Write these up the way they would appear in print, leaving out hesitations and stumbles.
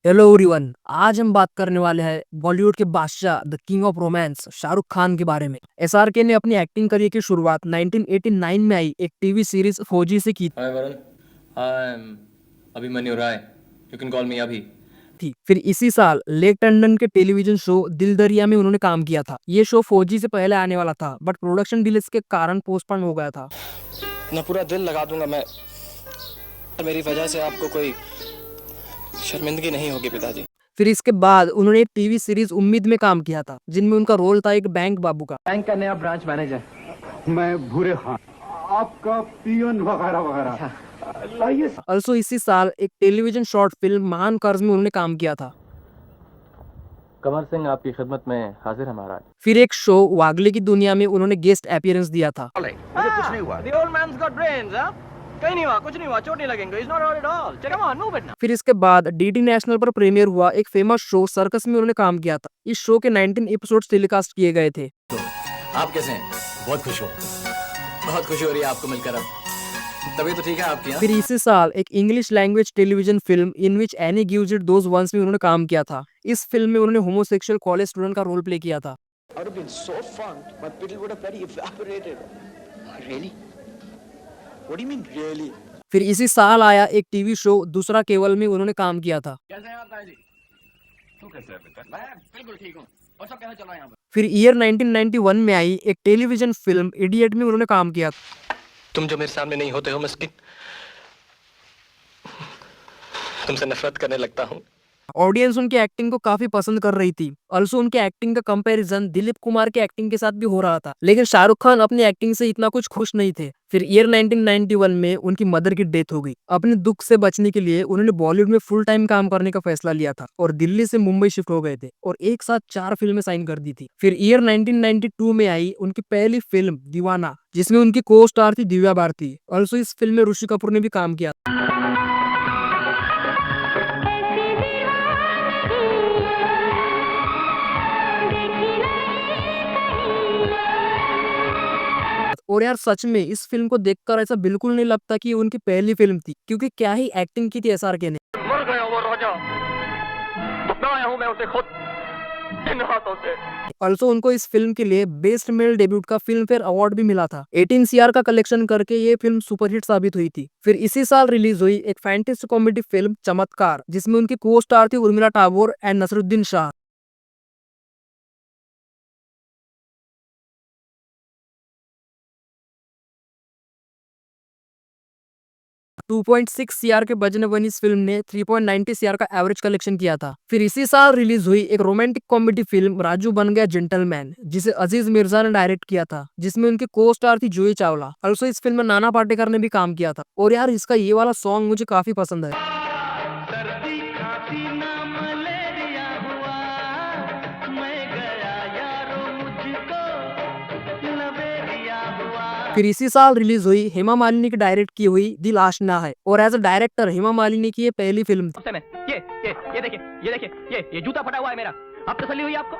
Hello everyone, आज हम बात करने वाले हैं बॉलीवुड के बादशाह the king of romance Shahrukh Khan के बारे में। एसआरके ने अपनी एक्टिंग करियर की शुरुआत 1989 में आई एक टीवी सीरीज फौजी से की Hi Varun, I'm Abhimanyu Rai. You can call me Abhi. थी। फिर इसी साल लेक टंडन के टेलीविजन शो दिल दरिया में उन्होंने काम किया था। ये शो फौजी से पहले आने वाला था, बट प्रोडक्शन डिलेस के कारण पोस्टपोन हो गया था। मैं पूरा दिल लगा दूंगा मैं, और मेरी वजह से आपको कोई शर्मिंदगी नहीं होगी पिताजी। फिर इसके बाद उन्होंने एक टीवी सीरीज उम्मीद में काम किया था, जिनमें उनका रोल था एक बैंक बाबू का। बैंक का नया ब्रांच मैनेजर। मैं भूरे खान, आपका पियन वगैरह वगैरह। लाइए ऑल्सो इसी साल एक टेलीविजन शॉर्ट फिल्म महान कर्ज में उन्होंने काम किया था। कमर सिंह आपकी खिदमत में हाजिर है महाराज। फिर एक शो वागले की दुनिया में उन्होंने गेस्ट अपीयरेंस दिया था। मुझे कुछ नहीं हुआ। The old man's got brains, huh? कहीं नहीं हुआ, कुछ नहीं हुआ, चोट नहीं लगेंगे। He's not hurt at all. Come on, move it now. फिर इसके बाद डीडी नेशनल पर प्रीमियर हुआ एक फेमस शो सर्कस में उन्होंने काम किया था। इस शो के 19 एपिसोड्स टेलीकास्ट किए गए थे। आप कैसे हैं? बहुत खुश हो रही है आपको मिलकर। अब तभी तो ठीक है आपकी। हाँ? फिर इसी साल एक English language television film in which Annie gives it those ones में उन्होंने काम किया था। इस फिल्म में उन्होंने होमोसेक्सुअल कॉलेज स्टूडेंट का रोल प्ले किया था। I would have been so fun, my pity would have very evaporated. Really? What do you mean really? फिर इसी साल आया एक टीवी शो दूसरा केवल में उन्होंने काम किया था। कैसे हैं आप ताया जी? तू कैसे है बेटा? मैं बिल्कुल ठीक हूँ। और सब कैसे चल रहा है यहाँ पर? फिर ईयर 1991 में आई एक टेलीविजन फिल्म इडियट में उन्होंने काम किया था। तुम जो मेरे सामने नहीं होते हो मिस्किन, तुमसे नफरत करने लगता हूँ। ऑडियंस उनकी एक्टिंग को काफी पसंद कर रही थी। ऑल्सो उनके एक्टिंग का कंपैरिजन दिलीप कुमार के एक्टिंग के साथ भी हो रहा था, लेकिन शाहरुख खान अपनी एक्टिंग से इतना कुछ खुश नहीं थे। फिर ईयर 1991 में उनकी मदर की डेथ हो गई। अपने दुख से बचने के लिए उन्होंने बॉलीवुड में फुल टाइम काम करने का फैसला लिया था और दिल्ली से मुंबई शिफ्ट हो गए थे और एक साथ 4 फिल्में साइन कर दी थी। फिर ईयर 1992 में आई उनकी पहली फिल्म दीवाना, जिसमें उनकी को स्टार थी दिव्या भारती। ऑल्सो इस फिल्म में ऋषि कपूर ने भी काम किया। और यार सच में इस फिल्म को देखकर ऐसा बिल्कुल नहीं लगता कि ये उनकी पहली फिल्म थी, क्योंकि क्या ही एक्टिंग की थी एसआरके ने। मर गया वो राजा, अपनाया हूँ मैं उसे खुद इन हाथों से। ऑल्सो उनको इस फिल्म के लिए बेस्ट मेल डेब्यूट का फिल्म फेयर अवार्ड भी मिला था। 18 सीआर का कलेक्शन करके ये फिल्म सुपरहिट साबित हुई थी। फिर इसी साल रिलीज हुई एक फैंटेसी कॉमेडी फिल्म चमत्कार, जिसमें उनकी को स्टार थी उर्मिला टागोर एंड नसरुद्दीन शाह। 2.6 सीआर के बजट में बनी इस फिल्म ने 3.90 सीआर का एवरेज कलेक्शन किया था। फिर इसी साल रिलीज हुई एक रोमांटिक कॉमेडी फिल्म राजू बन गया जेंटलमैन, जिसे अजीज मिर्जा ने डायरेक्ट किया था, जिसमें उनकी को स्टार थी जूही चावला। ऑल्सो इस फिल्म में नाना पाटेकर ने भी काम किया था। और यार इसका ये वाला सॉन्ग मुझे काफी पसंद है। फिर इसी साल रिलीज हुई हेमा मालिनी की डायरेक्ट की हुई दिल आशना है, और as a director Hema Malini की ये पहली फिल्म थी। ये जूता फटा हुआ है मेरा। अब तसल्ली हुई आपको?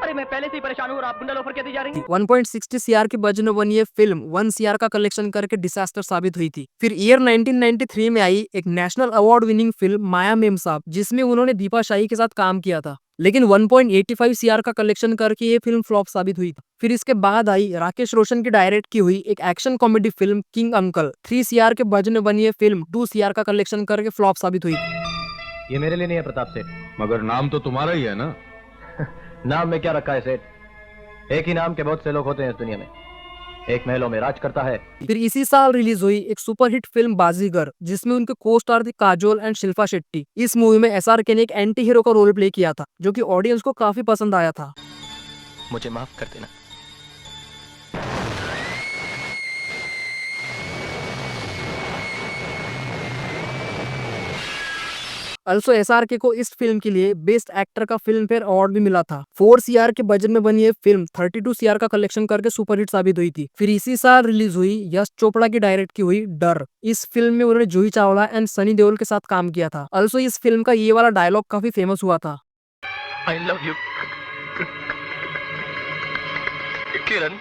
अरे मैं पहले से ही परेशान हूँ और आप गुंडा लोफर कहती जा रही हैं। 1.60 सीआर के बजट में बनी ये फिल्म 1 सीआर का कलेक्शन करके डिजास्टर साबित हुई थी। फिर ईयर 1993 में आई एक नेशनल अवार्ड विनिंग फिल्म माया मेम साहब, जिसमें उन्होंने दीपा शाही के साथ काम किया था, लेकिन 1.85 सीआर का कलेक्शन करके ये फिल्म फ्लॉप साबित हुई थी। फिर इसके बाद आई राकेश रोशन की डायरेक्ट की हुई एक action comedy film king uncle. 3 CR के बजट में बनी ये फिल्म 2 सीआर का कलेक्शन करके फ्लॉप साबित हुई थी। ये मेरे लिए नहीं है प्रताप सेठ। मगर नाम तो तुम्हारा ही है ना। नाम में क्या रखा है सेठ? एक ही नाम के बहुत से लोग होते हैं इस दुनिया में। एक महलों में राज करता है। फिर इसी साल रिलीज हुई एक सुपरहिट फिल्म बाजीगर, जिसमें उनके को स्टार थी काजोल एंड शिल्पा शेट्टी। इस मूवी में एसआरके ने एक एंटी हीरो का रोल प्ले किया था, जो कि ऑडियंस को काफी पसंद आया था। मुझे माफ कर देना। ऑल्सो एसआरके को इस फिल्म के लिए बेस्ट एक्टर का फिल्म फेयर अवार्ड भी मिला था। 4 सीआर के बजट में बनी ये फिल्म 32 सीआर का कलेक्शन करके सुपरहिट साबित हुई थी। फिर इसी साल रिलीज हुई यश चोपड़ा की डायरेक्ट की हुई डर। इस फिल्म में उन्होंने जूही चावला एंड सनी देओल के साथ काम किया था। ऑल्सो इस फिल्म का ये वाला डायलॉग काफी फेमस हुआ था। I love you, Kiran.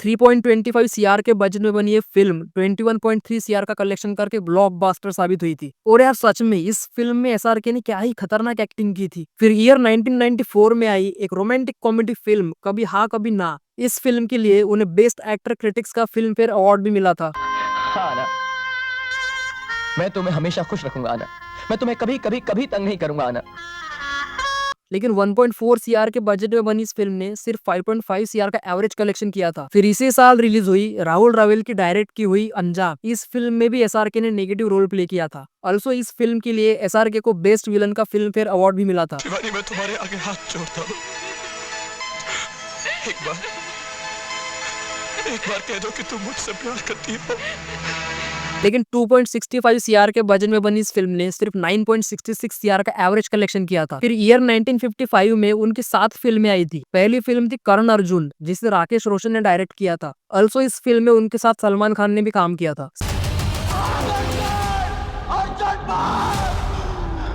3.25 CR के बजट में बनी ये फिल्म 21.3 सीआर का कलेक्शन करके ब्लॉकबस्टर साबित हुई थी। और यार सच में इस फिल्म में एसआरके ने क्या ही खतरनाक एक्टिंग की थी। फिर ईयर 1994 में आई एक रोमांटिक कॉमेडी फिल्म कभी हाँ कभी ना। इस फिल्म के लिए उन्हें बेस्ट एक्टर क्रिटिक्स का फिल्म फेयर अवार्ड भी मिला था। हाँ आना, मैं तुम्हें हमेशा खुश रखूंगा आना, मैं तुम्हें कभी कभी कभी तंग नहीं करूंगा आना। लेकिन 1.4 सीआर के बजट में बनी इस फिल्म ने सिर्फ 5.5 सीआर का एवरेज कलेक्शन किया था। फिर इसी साल रिलीज हुई राहुल रावेल की डायरेक्ट की हुई अंजाम। इस फिल्म में भी एसआरके ने नेगेटिव रोल प्ले किया था। ऑल्सो इस फिल्म के लिए एसआरके को बेस्ट विलन का फिल्म फेयर अवार्ड भी मिला था। शिवानी, मैं तुम्हारे आगे हाथ जोड़ता हूँ, एक बार कह दो कि तुम मुझसे प्यार करती हो। लेकिन 2.65 सीआर के बजट में बनी इस फिल्म ने सिर्फ 9.66 सीआर का एवरेज कलेक्शन किया था। फिर ईयर 1955 में उनकी 7 फिल्में आई थी। पहली फिल्म थी करण अर्जुन, जिसे राकेश रोशन ने डायरेक्ट किया था। ऑल्सो इस फिल्म में उनके साथ सलमान खान ने भी काम किया था।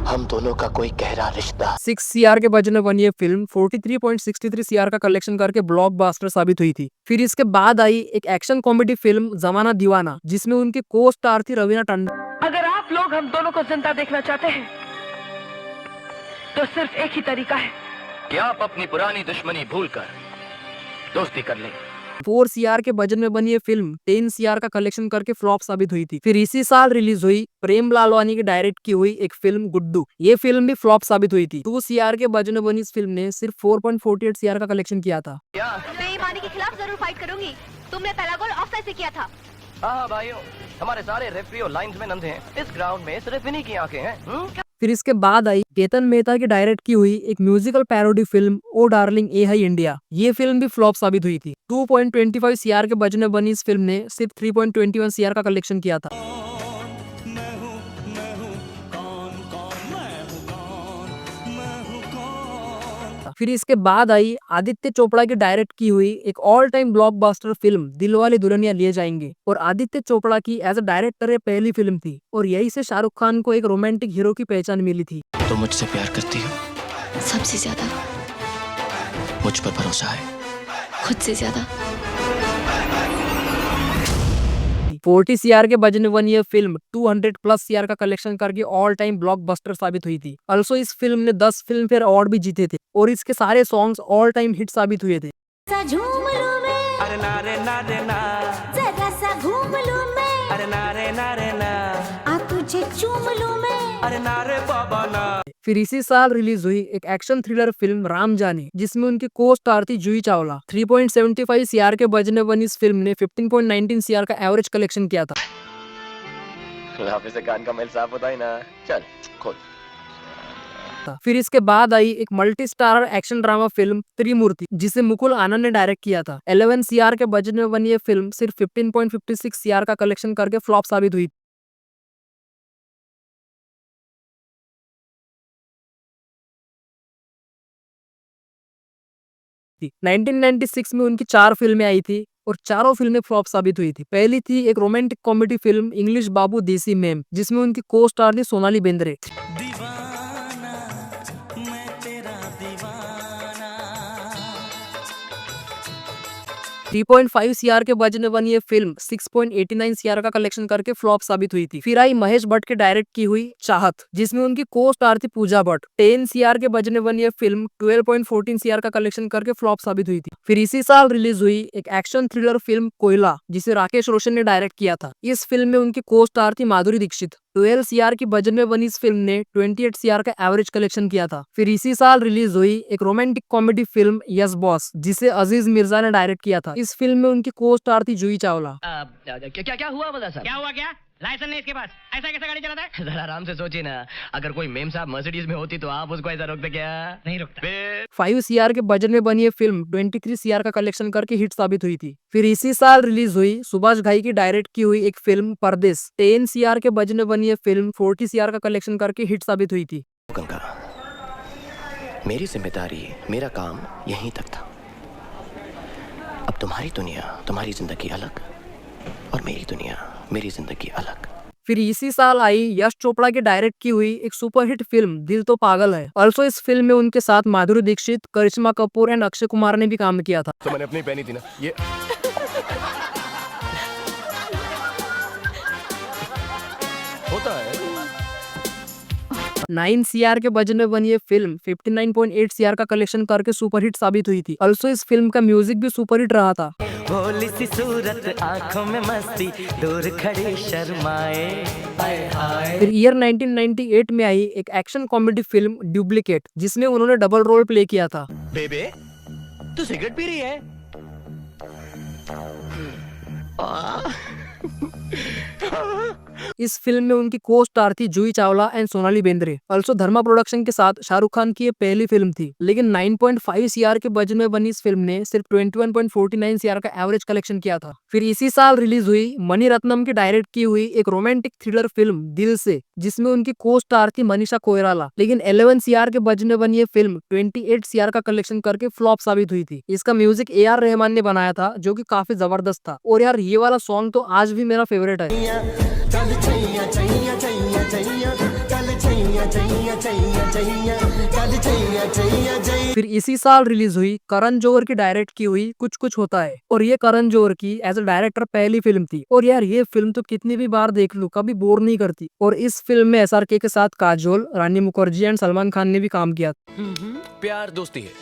हम दोनों का कोई गहरा रिश्ता। 6 सीआर के बजट में बनी ये फिल्म 43.63 सीआर का कलेक्शन करके ब्लॉकबस्टर साबित हुई थी। फिर इसके बाद आई एक एक्शन कॉमेडी फिल्म जमाना दीवाना, जिसमें उनकी को स्टार थी रवीना टंडन। अगर आप लोग हम दोनों को जिंदा देखना चाहते हैं तो सिर्फ एक ही तरीका है कि आप अपनी पुरानी दुश्मनी भूलकर दोस्ती कर लें। 4 सीआर के बजट में बनी ये फिल्म 10 सीआर का कलेक्शन करके फ्लॉप साबित हुई थी। फिर इसी साल रिलीज हुई प्रेम लालवानी की डायरेक्ट की हुई एक फिल्म गुड्डू। ये फिल्म भी फ्लॉप साबित हुई थी। 2 सीआर के बजट में बनी इस फिल्म ने सिर्फ 4.48 सीआर का कलेक्शन किया था। मैं ईमानी के खिलाफ जरूर फाइट करूंगी। तुमने पहला गोल ऑफसाइड से किया था। हाँ भाइयों, हमारे सारे रेफरी और लाइन्समैन अंधे हैं। इस ग्राउंड में सिर्फ इन्हीं की आंखें हैं। फिर इसके बाद आई केतन मेहता की डायरेक्ट की हुई एक म्यूजिकल पैरोडी फिल्म ओ डार्लिंग ए हाई इंडिया। ये फिल्म भी फ्लॉप साबित हुई थी। 2.25 सीआर के बजट में बनी इस फिल्म ने सिर्फ 3.21 सीआर का कलेक्शन किया था। फिर इसके बाद आई आदित्य चोपड़ा की डायरेक्ट की हुई एक all time blockbuster film Dilwale Dulhania ले जाएंगे। और आदित्य चोपड़ा की एज अ डायरेक्टर ये पहली फिल्म थी और यही से शाहरुख खान को एक रोमांटिक हीरो की पहचान मिली थी। तुम मुझसे प्यार करती हो? सबसे ज्यादा। मुझ पर भरोसा है? खुद से ज्यादा। 40 सीआर के बजट में बनी ये फिल्म 200+ सीआर का कलेक्शन करके ऑल टाइम ब्लॉकबस्टर साबित हुई थी। ऑल्सो इस फिल्म ने 10 फिल्म फेयर अवार्ड भी जीते थे और इसके सारे सॉन्ग्स ऑल टाइम हिट साबित हुए थे। अरे नारे नारे ना, जरा सा घूम लूं मैं, अरे नारे नारे ना, आ तुझे चूम लूं मैं, अरे नारे बाबा ना। फिर इसी साल रिलीज हुई एक एक्शन थ्रिलर फिल्म राम जाने, जिसमें उनकी को स्टार थी जूही चावला। 3.75 सीआर के बजट में बनी इस फिल्म ने 15.19 सीआर का एवरेज कलेक्शन किया था। लाफे से कान का मैल साफ होता ही ना। चल खोल। फिर इसके बाद आई एक multi starrer action drama film Trimurti, जिसे मुकुल आनंद ने डायरेक्ट किया था। 11 सीआर के बजट में बनी ये फिल्म सिर्फ 15.56 सीआर का कलेक्शन करके फ्लॉप साबित हुई। 1996 में उनकी 4 फिल्में आई थी और चारों फिल्में फ्लॉप साबित हुई थी। पहली थी एक रोमांटिक कॉमेडी फिल्म इंग्लिश बाबू देसी मैम, जिसमें उनकी को स्टार थी सोनाली बेंद्रे। 3.5 सीआर के बजट में बनी ये फिल्म 6.89 सीआर का कलेक्शन करके फ्लॉप साबित हुई थी। फिर आई महेश भट्ट के डायरेक्ट की हुई चाहत, जिसमें उनकी को स्टार थी पूजा भट्ट। 10 सीआर के बजट में बनी ये फिल्म 12.14 सीआर का कलेक्शन करके फ्लॉप साबित हुई थी। फिर इसी साल रिलीज हुई एक एक्शन थ्रिलर फिल्म कोयला, जिसे राकेश रोशन ने डायरेक्ट किया था। इस फिल्म में उनकी को स्टार थी माधुरी दीक्षित। 12 सीआर की बजट में बनी इस फिल्म ने 28 सीआर का एवरेज कलेक्शन किया था। फिर इसी साल रिलीज हुई एक romantic comedy film yes boss, जिसे अजीज मिर्जा ने डायरेक्ट किया था। इस फिल्म में उनकी को स्टार थी जूही चावला। क्या क्या हुआ बता साहब? क्या हुआ? क्या लाइसेंस नहीं इसके पास? ऐसा कैसे गाड़ी चलाता है? जरा आराम से सोचिए ना, अगर कोई मेम साहब मर्सिडीज में होती तो आप उसको ऐसा रोकते क्या? नहीं रुकता। 5 सीआर के बजट में बनी ये फिल्म 23 सीआर का कलेक्शन करके हिट साबित हुई थी। फिर इसी साल रिलीज हुई सुभाष घाई की डायरेक्ट की हुई एक फिल्म परदेश। 10 सीआर के बजट में बनी ये फिल्म 40 सीआर का कलेक्शन करके हिट साबित हुई थी। गंगा, मेरी जिम्मेदारी, मेरा काम यहीं तक था। अब तुम्हारी दुनिया, तुम्हारी जिंदगी अलग और मेरी दुनिया, मेरी जिंदगी अलग। फिर इसी साल आई यश चोपड़ा की डायरेक्ट की हुई एक सुपरहिट फिल्म दिल तो पागल है। ऑल्सो इस फिल्म में उनके साथ माधुरी दीक्षित, करिश्मा कपूर एंड अक्षय कुमार ने भी काम किया था। तो मैंने अपनी पहनी थी ना ये 9 CR के बजट में बनी ये फिल्म 59.8 CR का कलेक्शन करके सुपरहिट साबित हुई थी। ऑल्सो इस फिल्म का म्यूजिक भी सुपरहिट रहा था। भोली सी सूरत आंखों में मस्ती दूर खड़ी शर्माए फिर ईयर 1998 में आई एक एक्शन कॉमेडी फिल्म डुप्लीकेट, जिसमें उन्होंने डबल रोल प्ले किया था। बेबे तू सिगरेट पी रही है? इस फिल्म में उनकी को स्टार थी Juhi Chawla and Sonali Bendre. Also Dharma production के साथ शाहरुख खान की ये पहली फिल्म थी। लेकिन 9.5 CR के बजट में बनी इस फिल्म ने सिर्फ 21.49 CR का एवरेज कलेक्शन किया था। फिर इसी साल रिलीज हुई मणि रत्नम की डायरेक्ट की हुई एक रोमांटिक थ्रिलर फिल्म दिल से, जिसमें उनकी को स्टार थी मनीषा कोइराला। लेकिन 11 CR के बजट में बनी ये फिल्म 28 CR का कलेक्शन करके फ्लॉप साबित हुई थी। इसका म्यूजिक AR रहमान ने बनाया था, जो कि काफी जबरदस्त था। और यार ये वाला सॉन्ग तो आज भी मेरा फेवरेट है। फिर इसी साल रिलीज हुई करण जौहर की डायरेक्ट की हुई कुछ कुछ होता है, और ये करण जौहर की एज अ डायरेक्टर पहली फिल्म थी। और यार ये फिल्म तो कितनी भी बार देख लूं कभी बोर नहीं करती। और इस फिल्म में SRK के साथ काजोल, रानी मुखर्जी एंड सलमान खान ने भी काम किया। प्यार दोस्ती है।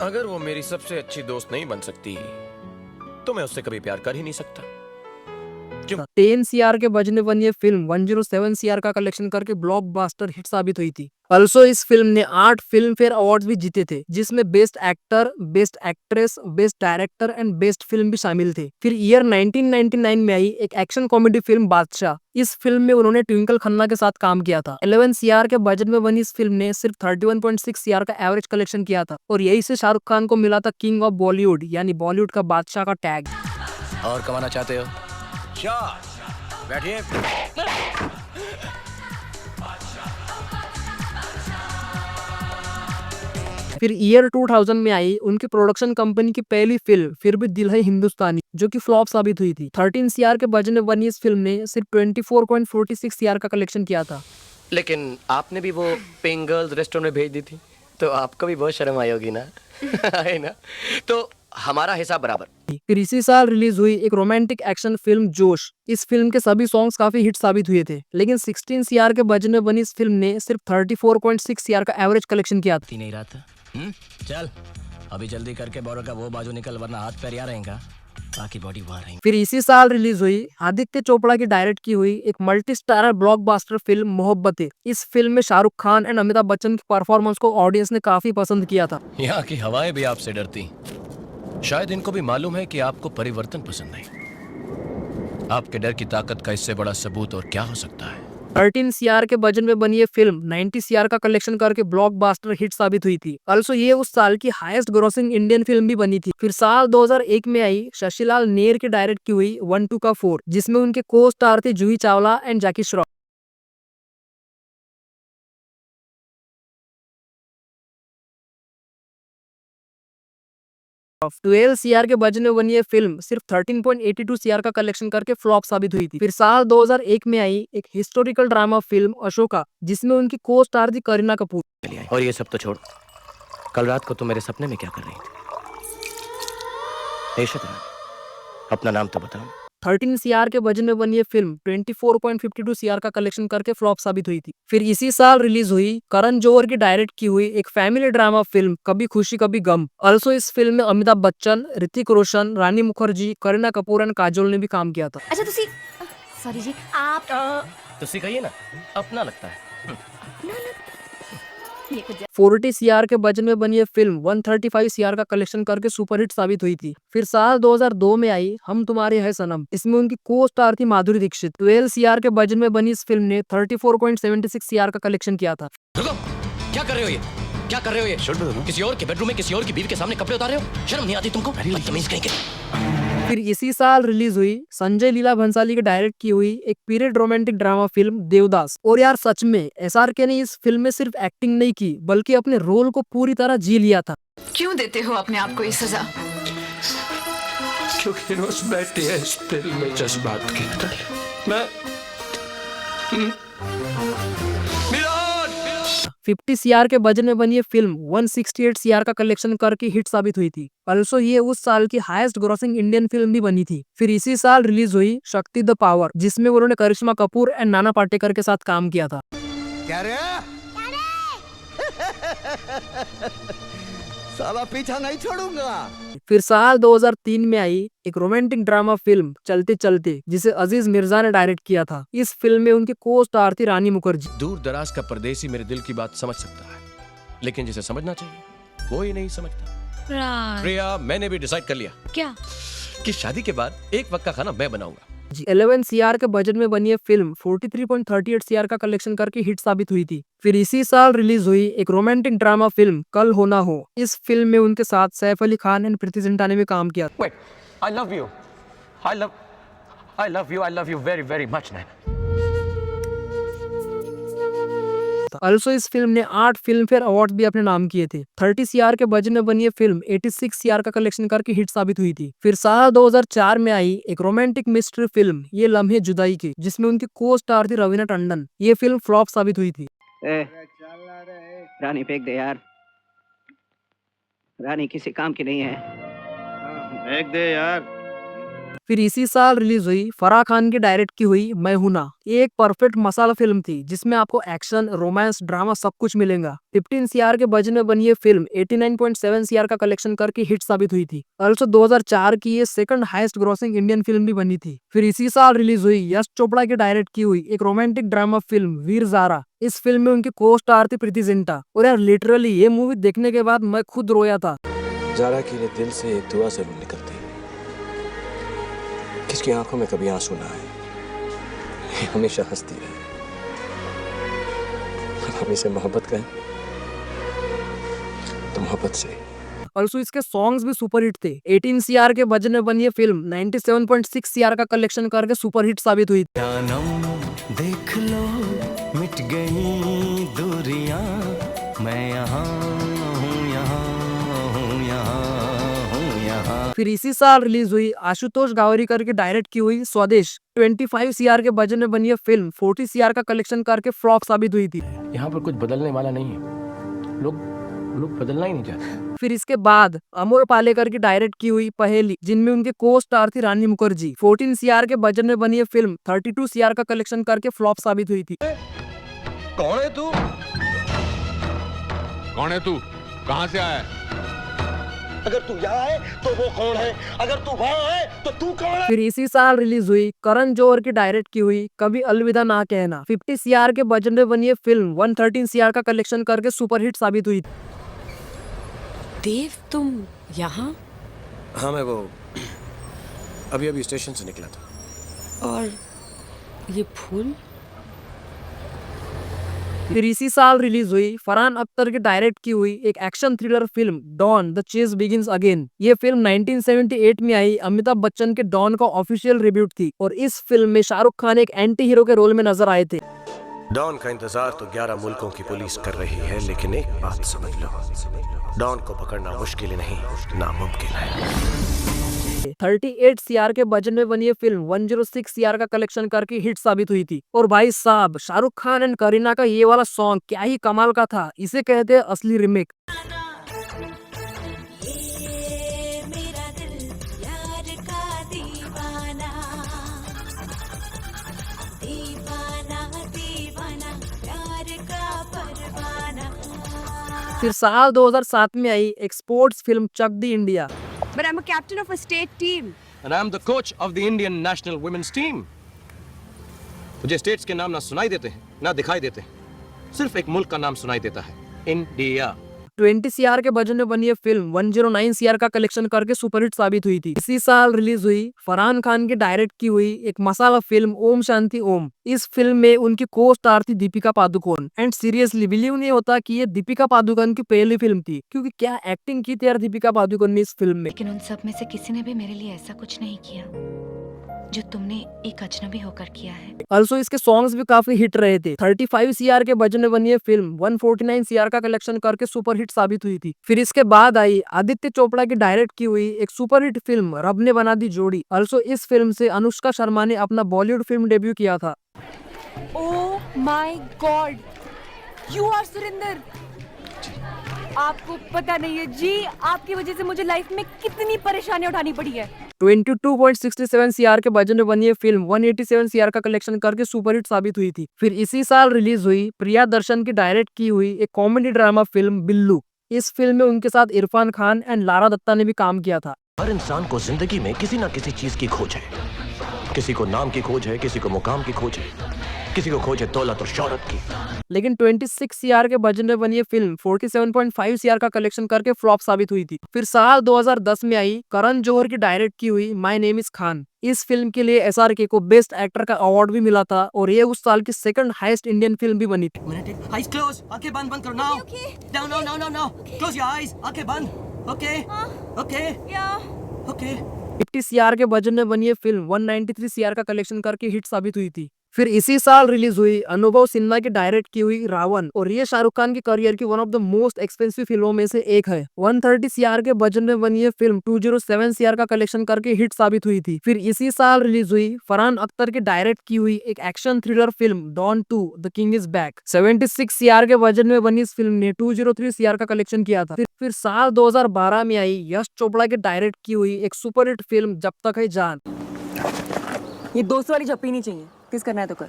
अगर वो मेरी सबसे अच्छी दोस्त नहीं बन सकती तो मैं उससे कभी प्यार कर ही नहीं सकता। 10 CR के बजट में बनी ये फिल्म 107 CR का कलेक्शन करके ब्लॉकबस्टर हिट साबित हुई थी। ऑल्सो इस फिल्म ने 8 फिल्म फेयर अवार्ड भी जीते थे, जिसमें best actor, best actress, best director and best film भी शामिल थे। फिर ईयर 1999 में आई एक एक्शन कॉमेडी फिल्म बादशाह। इस फिल्म में उन्होंने ट्विंकल खन्ना के साथ काम किया था। 11 CR के बजट में बनी इस फिल्म ने सिर्फ 31.6 CR का एवरेज कलेक्शन किया था, और यही से शाहरुख खान को मिला था किंग ऑफ बॉलीवुड यानी बॉलीवुड का बादशाह का टैग। और कमाना चाहते हो? बैठिए। फिर ईयर 2000 में आई उनकी प्रोडक्शन कंपनी की पहली फिल्म फिर भी दिल है हिंदुस्तानी, जो कि फ्लॉप साबित हुई थी। 13 CR के बजट में बनी इस फिल्म ने सिर्फ 24.46 CR का कलेक्शन किया था। लेकिन आपने भी वो पेइंग गर्ल्स रेस्टोरेंट में भेज दी थी, तो आपको भी बहुत शर्म आई होगी ना? है ना? तो हमारा हिसाब बराबर। फिर इसी साल रिलीज हुई एक रोमांटिक एक्शन फिल्म जोश। इस फिल्म के सभी सॉन्ग्स काफी हिट साबित हुए थे। लेकिन 16 CR के बजट में बनी इस फिल्म ने सिर्फ 34.6 CR का एवरेज कलेक्शन किया था। नहीं रहा था। चल अभी जल्दी करके बोरो का वो बाजू निकल, वरना हाथ पैर यहाँ रहेगा, बाकी बॉडी वहाँ रहेंगी। फिर इसी साल रिलीज हुई आदित्य चोपड़ा की डायरेक्ट की हुई एक multi starrer blockbuster film Mohabbatein. इस फिल्म में शाहरुख खान एंड अमिताभ बच्चन की परफॉर्मेंस को ऑडियंस ने काफी पसंद किया था। यहाँ की हवाएं भी आपसे डरती, शायद इनको भी मालूम है कि आपको परिवर्तन पसंद नहीं। आपके डर की ताकत का इससे बड़ा सबूत और क्या हो सकता है? 13 CR के बजट में बनी ये फिल्म 90 CR का कलेक्शन करके ब्लॉकबस्टर हिट साबित हुई थी। ऑल्सो ये उस साल की हाईएस्ट ग्रोसिंग इंडियन फिल्म भी बनी थी। फिर साल 2001 में आई शशिलाल नेर की डायरेक्ट की हुई 1-2 का 4, जिसमें उनके को स्टार थे जूही चावला एंड जैकी श्रॉफ। 12 CR के बजट में बनी ये फिल्म सिर्फ 13.82 CR का कलेक्शन करके फ्लॉप साबित हुई थी। फिर साल 2001 में आई एक हिस्टोरिकल ड्रामा फिल्म अशोका, जिसमें उनकी को स्टार थी करीना कपूर। और ये सब तो छोड़, कल रात को तुम मेरे सपने में क्या कर रही थी? शतरा, अपना नाम तो बताओ। 13 CR के बजट में बनी ये फिल्म 24.52 CR का कलेक्शन करके फ्लॉप साबित हुई थी। फिर इसी साल रिलीज हुई करण जौहर की डायरेक्ट की हुई एक फैमिली ड्रामा फिल्म कभी खुशी कभी गम। ऑल्सो इस फिल्म में अमिताभ बच्चन, ऋतिक रोशन, रानी मुखर्जी, करीना कपूर एंड काजोल ने भी काम किया था। अच्छा तुसी सॉरी जी आप तुसी कहिए ना, अपना लगता है। ये कुछ 40 CR के बजट में बनी ये फिल्म 135 CR का कलेक्शन करके सुपरहिट साबित हुई थी। फिर साल 2002 में आई हम तुम्हारे है सनम। इसमें उनकी को स्टार थी माधुरी दीक्षित। 12 CR के बजट में बनी इस फिल्म ने 34.76 CR का कलेक्शन किया था। रुको, क्या कर रहे हो ये? क्या कर रहे हो ये? किसी और के बेडरूम में किसी और की बीवी के सामने कपड़े उतार रहे हो? शर्म नहीं आती तुमको? बदतमीज कहीं के। फिर इसी साल रिलीज हुई संजय लीला भंसाली की डायरेक्ट की हुई एक period romantic drama film Devdas. और यार सच में SRK ने इस फिल्म में सिर्फ एक्टिंग नहीं की, बल्कि अपने रोल को पूरी तरह जी लिया था। क्यों देते हो अपने आप को ये सजा? क्योंकि रोज बैठी है इस दिल में जज्बात की तरह। मैं 50 सीआर के बजट में बनी ये फिल्म 168 सीआर का कलेक्शन करके हिट साबित हुई थी। ऑल्सो ये उस साल की हाईएस्ट ग्रॉसिंग इंडियन फिल्म भी बनी थी। फिर इसी साल रिलीज हुई शक्ति द पावर, जिसमें उन्होंने करिश्मा कपूर एंड नाना पाटेकर के साथ काम किया था। क्या रे? साला पीछा नहीं छोड़ूंगा। फिर साल 2003 में आई एक रोमांटिक ड्रामा फिल्म चलते चलते, जिसे अजीज मिर्जा ने डायरेक्ट किया था। इस फिल्म में उनकी को स्टार थी रानी मुखर्जी। दूर दराज का परदेसी मेरे दिल की बात समझ सकता है, लेकिन जिसे समझना चाहिए वो ही नहीं समझता। प्रिया, मैंने भी डिसाइड कर लिया क्या कि शादी के बाद एक वक्त का खाना मैं बनाऊंगा। 11 सीआर के बजट में बनी ये फिल्म 43.38 सीआर का कलेक्शन करके हिट साबित हुई थी। फिर इसी साल रिलीज हुई एक रोमांटिक ड्रामा फिल्म कल हो ना हो। इस फिल्म में उनके साथ सैफ अली खान एंड प्रीति जिंटा ने भी काम किया। I love you. I love you very, very much, man. Also इस फिल्म ने 8 फिल्म फेयर अवार्ड भी अपने नाम किए थे। 30 सीआर के बजट में बनी ये फिल्म 86 सीआर का कलेक्शन करके हिट साबित हुई थी। फिर साल 2004 में आई एक रोमांटिक मिस्ट्री फिल्म ये लम्हे जुदाई के, जिसमें उनकी को स्टार थी रवीना टंडन। ये फिल्म फ्लॉप साबित हुई थी। रानी फेंक दे यार, रानी किसी काम की नहीं है। फेंक दे यार। फिर इसी साल रिलीज हुई फराह खान की डायरेक्ट की हुई मैं हूं ना। ये एक परफेक्ट मसाला फिल्म थी, जिसमें आपको एक्शन, रोमांस, ड्रामा सब कुछ मिलेगा। 15 सीआर के बजट में बनी ये फिल्म 89.7 सीआर का कलेक्शन करके हिट साबित हुई थी। ऑल्सो 2004 की ये second highest grossing Indian film भी बनी थी। फिर इसी साल रिलीज हुई यश चोपड़ा की डायरेक्ट की हुई एक romantic drama film Veer Zaara. इस फिल्म में उनकी को स्टार थी प्रीति जिंटा। और यार लिटरली ये मूवी देखने के बाद मैं खुद रोया था। ज़ारा के लिए दिल से एक दुआ जरूर निकलती है। किसकी आंखों में कभी आंसू ना आए, ये हमेशा हंसती है। हम इसे मोहब्बत कहें तो मोहब्बत से। ऑल्सो इसके सॉन्ग्स भी सुपरहिट थे। 18 सीआर के बजट में बनी ये फिल्म 97.6 सीआर का कलेक्शन करके सुपरहिट साबित हुई। देख लो मिट गई दूरियां, मैं यहाँ हूँ, यहाँ हूँ, यहाँ हूँ, यहाँ। फिर इसी साल रिलीज हुई आशुतोष गावरीकर की डायरेक्ट की हुई स्वदेश। 25 सीआर के बजट में बनी ये फिल्म 40 सीआर का कलेक्शन करके फ्लॉप साबित हुई थी। यहाँ पर कुछ बदलने वाला नहीं है, लोग बदलना ही नहीं चाहते। फिर इसके बाद अमोल पालेकर की डायरेक्ट की हुई पहेली, जिनमें उनके को स्टार थी रानी मुखर्जी। 14 सीआर के बजट में बनी ये फिल्म 32 सीआर का कलेक्शन करके फ्लॉप साबित हुई थी। कौन है तू? कौन है तू? कहाँ से आया है? अगर तू यहाँ है तो वो कौन है? अगर तू वहाँ है तो तू कौन है? फिर इसी साल रिलीज हुई करण जौहर की डायरेक्ट की हुई कभी अलविदा ना कहना। 50 सीआर के बजट में बनी ये फिल्म 113 सीआर का कलेक्शन करके सुपरहिट साबित हुई। देव, तुम यहाँ? हाँ, मैं वो अभी स्टेशन से निकला था। और ये फूल? फिर इसी साल रिलीज हुई फरहान अख्तर की डायरेक्ट की हुई एक action thriller film Don the chase begins again. ये फिल्म 1978 में आई अमिताभ बच्चन के डॉन का ऑफिशियल रिब्यूट थी। और इस फिल्म में शाहरुख खान एक एंटी हीरो के रोल में नजर आए थे। डॉन का इंतजार तो 11 मुल्कों की पुलिस कर रही है, लेकिन एक बात समझ लो, डॉन को पकड़ना मुश्किल ही नहीं, नामुमकिन है। 38 सीआर के बजट में बनी ये फिल्म 106 सीआर का कलेक्शन करके हिट साबित हुई थी। और भाई साहब, शाहरुख खान एंड करीना का ये वाला सॉन्ग क्या ही कमाल का था। इसे कहते हैं असली रिमेक। फिर साल 2007 में आई एक sports film Chak De India. But I'm a captain of a state team. And I'm the coach of the Indian national women's team. मुझे स्टेट्स के नाम ना सुनाई देते हैं ना दिखाई देते हैं, सिर्फ एक मुल्क का नाम सुनाई देता है, इंडिया। 20 सीआर के बजट में बनी ये फिल्म 109 सीआर का कलेक्शन करके सुपरहिट साबित हुई थी। इसी साल रिलीज हुई फरहान खान की डायरेक्ट की हुई एक मसाला फिल्म ओम शांति ओम। इस फिल्म में उनकी को स्टार थी Deepika Padukone. And seriously believe नहीं होता कि ये दीपिका पादुकोण की पहली फिल्म थी, क्योंकि क्या एक्टिंग की थी यार दीपिका पादुकोण ने इस फिल्म में। लेकिन उन सब में से किसी ने भी मेरे लिए ऐसा कुछ नहीं किया जो तुमने एक अजनबी होकर किया है। ऑल्सो इसके सॉन्ग्स भी काफी हिट रहे थे। 35 सीआर के बजट में बनी ये फिल्म 149 सीआर का कलेक्शन करके सुपरहिट साबित हुई थी। फिर इसके बाद आई आदित्य चोपड़ा की डायरेक्ट की हुई एक सुपरहिट फिल्म रब ने बना दी जोड़ी। ऑल्सो इस फिल्म से अनुष्का शर्मा ने अपना बॉलीवुड फिल्म डेब्यू किया था। Oh my God! You are Surendra. आपको पता नहीं है जी, आपकी वजह से मुझे लाइफ में कितनी परेशानियां उठानी पड़ी है। 22.67 सीआर के बजट में बनी ये फिल्म 187 सीआर का कलेक्शन करके सुपरहिट साबित हुई थी। फिर इसी साल रिलीज हुई प्रिया दर्शन की डायरेक्ट की हुई एक कॉमेडी ड्रामा फिल्म बिल्लू। इस फिल्म में उनके साथ इरफान खान एंड लारा दत्ता ने भी काम किया था। हर इंसान को जिंदगी में किसी ना किसी चीज की खोज है। किसी को नाम की खोज है, किसी को मुकाम की खोज है, किसी को खोज है दौलत और शौहरत की। लेकिन 26 सीआर के बजट में बनी ये फिल्म 47.5 सीआर का कलेक्शन करके फ्लॉप साबित हुई थी। फिर साल 2010 में आई करण जौहर की डायरेक्ट की हुई माय नेम इज खान। इस फिल्म के लिए एसआरके को बेस्ट एक्टर का अवार्ड भी मिला था और ये उस साल की सेकंड हाईएस्ट इंडियन फिल्म भी बनी थी। Eyes closed. आंखें बंद बंद करो now. No. Close your eyes. आंखें बंद. Okay. Okay. Okay. 50 सीआर के बजट में बनी ये फिल्म 193 सीआर का कलेक्शन करके हिट साबित हुई थी। फिर इसी साल रिलीज हुई अनुभव सिन्हा की डायरेक्ट की हुई रावण और ये शाहरुख खान की करियर की one of the most expensive फिल्मों में से एक है। 130 सीआर के बजट में बनी ये फिल्म 207 सीआर का कलेक्शन करके हिट साबित हुई थी। फिर इसी साल रिलीज हुई फरहान अख्तर की डायरेक्ट की हुई एक action thriller film Don 2 the king is back. 76 CR के बजट में बनी इस फिल्म ने 203 सीआर का कलेक्शन किया था। फिर साल 2012 में आई यश चोपड़ा की डायरेक्ट की हुई एक सुपरहिट फिल्म जब तक है जान। ये दोस्त वाली जप्पी नहीं चाहिए, किस करना है तो कर।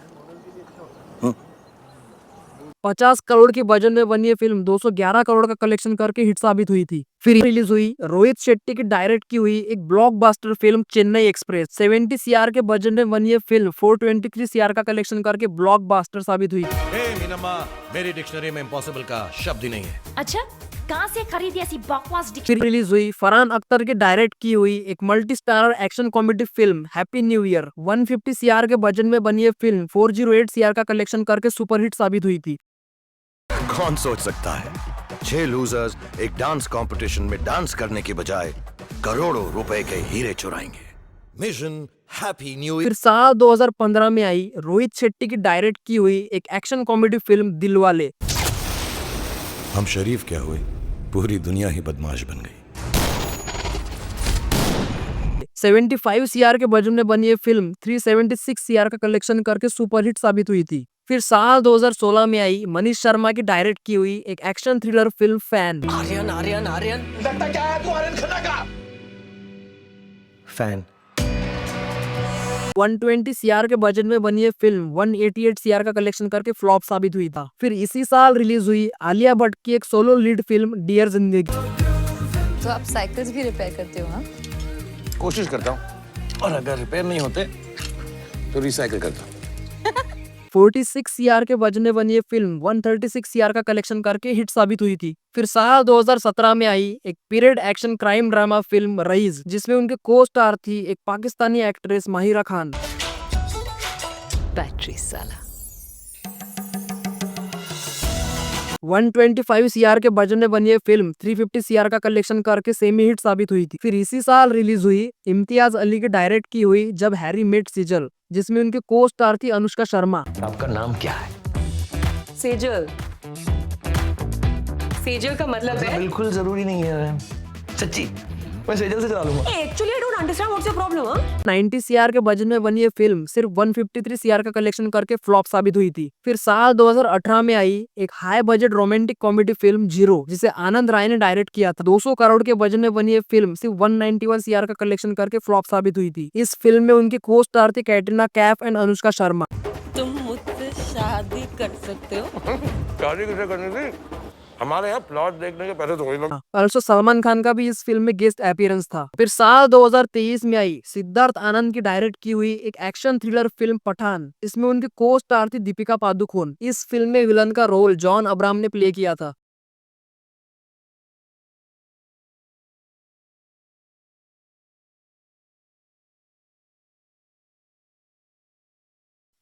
50 करोड़ की बजट में बनी ये फिल्म 211 करोड़ का कलेक्शन करके हिट साबित हुई थी। फिर रिलीज हुई रोहित शेट्टी की डायरेक्ट की हुई एक blockbuster film Chennai express. 70 CR के बजट में बनी ये फिल्म 423 सीआर का कलेक्शन करके ब्लॉकबस्टर साबित हुई। मीनम्मा, मेरी डिक्शनरी में इम्पॉसिबल का शब्द ही नहीं है। अच्छा, कहाँ से खरीदी ऐसी बकवास फिर रिलीज हुई फरहान अख्तर की डायरेक्ट की हुई एक multi starrer action comedy film happy new year. 150 CR के बजट में बनी ये फिल्म 408 सीआर का कलेक्शन करके सुपरहिट साबित हुई थी। कौन सोच सकता है 6 लूजर्स एक डांस कंपटीशन में डांस करने के बजाय करोड़ों रुपए के हीरे चुराएंगे। मिशन हैप्पी न्यू फिर साल 2015 में आई रोहित शेट्टी की डायरेक्ट की हुई एक एक्शन कॉमेडी फिल्म दिलवाले। हम शरीफ क्या हुए, पूरी दुनिया ही बदमाश बन गई। 75 सीआर के बजट में बनी ये फिल्म 376 सीआर का कलेक्शन करके सुपरहिट साबित हुई थी। फिर साल 2016 में आई मनीष शर्मा की डायरेक्ट की हुई एक action thriller film Fan. Aryan लगता क्या है तू आर्यन खन्ना का फैन। 120 सीआर के बजट में बनी ये फिल्म 188 सीआर का कलेक्शन करके फ्लॉप साबित हुई था। फिर इसी साल रिलीज हुई आलिया भट्ट की एक सोलो लीड फिल्म डियर जिंदगी। तो आप साइकिल्स भी रिपेयर करते हो? हाँ, कोशिश करता हूँ और अगर रिपेयर नहीं होते तो रिसाइकिल करता हूँ। 46 सीआर के बजट में बनी ये फिल्म 136 सीआर का कलेक्शन करके हिट साबित हुई थी। फिर साल 2017 में आई एक period action crime drama film Raees, जिसमें उनके को स्टार थी एक पाकिस्तानी एक्ट्रेस माहिरा खान। बैटरी साला। 125 सीआर के बजट में बनी ये फिल्म 350 सीआर का कलेक्शन करके सेमी हिट साबित हुई थी। फिर इसी साल रिलीज हुई इम्तियाज अली की डायरेक्ट की हुई जब हैरी मेट सेजल, जिसमें उनके को स्टार थी अनुष्का शर्मा। आपका नाम क्या है? सेजल। सेजल का मतलब है बिल्कुल जरूरी नहीं है, सच्ची मैं सेजल से चला लूंगा। Actually I don't understand what's your problem. 90 CR के बजट में बनी ये फिल्म सिर्फ 153 सीआर का कलेक्शन करके फ्लॉप साबित हुई थी। फिर साल 2018 में आई एक high budget romantic comedy film zero, जिसे आनंद राय ने डायरेक्ट किया था। 200 करोड़ के बजट में बनी ये फिल्म सिर्फ 191 सीआर का कलेक्शन करके फ्लॉप साबित हुई थी। इस फिल्म में उनकी को स्टार थी कैटरीना कैफ एंड अनुष्का शर्मा। तुम मुझसे शादी कर सकते हो? शादी किसे करनी थी? हमारे यहाँ प्लॉट देखने के पहले तो वही लोग। ऑल्सो सलमान खान का भी इस फिल्म में गेस्ट अपीयरेंस था। फिर साल 2023 में आई सिद्धार्थ आनंद की डायरेक्ट की हुई एक एक्शन थ्रिलर फिल्म पठान। इसमें उनकी को स्टार थी दीपिका पादुकोण। इस फिल्म में विलन का रोल जॉन अब्राहम ने प्ले किया था।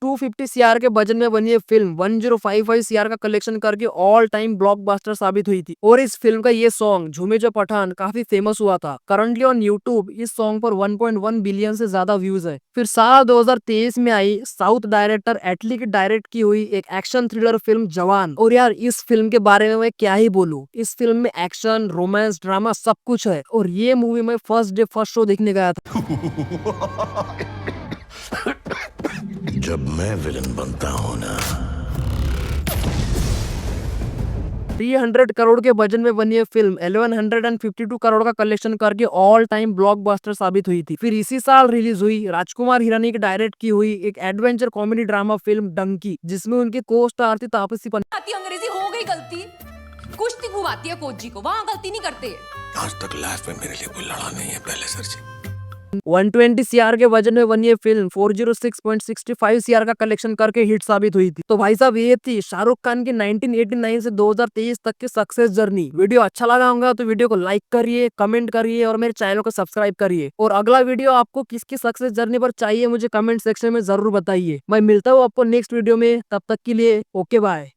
250 सीआर के बजट में बनी ये फिल्म 1055 सीआर का कलेक्शन करके ऑल टाइम ब्लॉकबस्टर साबित हुई थी। और इस फिल्म का ये सॉन्ग झूमे जो पठान काफी फेमस हुआ था। करंटली ऑन यूट्यूब इस सॉन्ग पर 1.1 बिलियन से ज्यादा व्यूज है। फिर साल 2023 में आई साउथ डायरेक्टर एटली की डायरेक्ट की हुई एक एक्शन थ्रिलर फिल्म जवान। और यार इस फिल्म के बारे में मैं क्या ही बोलूं, इस फिल्म में एक्शन, रोमांस, ड्रामा सब कुछ है। और ये मूवी मैं फर्स्ट डे फर्स्ट शो देखने गया था। जब मैं विलन बनता हूं ना 300 करोड़ के बजट में बनी ये फिल्म 1152 करोड़ का कलेक्शन करके ऑल टाइम ब्लॉकबस्टर साबित हुई थी। फिर इसी साल रिलीज हुई राजकुमार हिरानी की डायरेक्ट की हुई एक adventure comedy drama film Dunki, जिसमें उनके को स्टार थी तापसी पन्नू। अंग्रेजी हो गई गलती, कुश्ती घुमाती है कोच जी को, वहाँ गलती नहीं करते। आज तक लाइफ में मेरे लिए कोई लड़ा नहीं है पहले सर जी। 120 CR के बजट में बनी ये फिल्म 406.65 CR का कलेक्शन करके हिट साबित हुई थी। तो भाई साहब ये थी शाहरुख खान की 1989 से 2023 तक की सक्सेस जर्नी। वीडियो अच्छा लगा होगा तो वीडियो को लाइक करिए, कमेंट करिए और मेरे चैनल को सब्सक्राइब करिए। और अगला वीडियो आपको किसकी सक्सेस जर्नी पर चाहिए मुझे कमेंट सेक्शन में जरूर बताइए। मैं मिलता हूँ आपको नेक्स्ट वीडियो में, तब तक के लिए ओके बाय।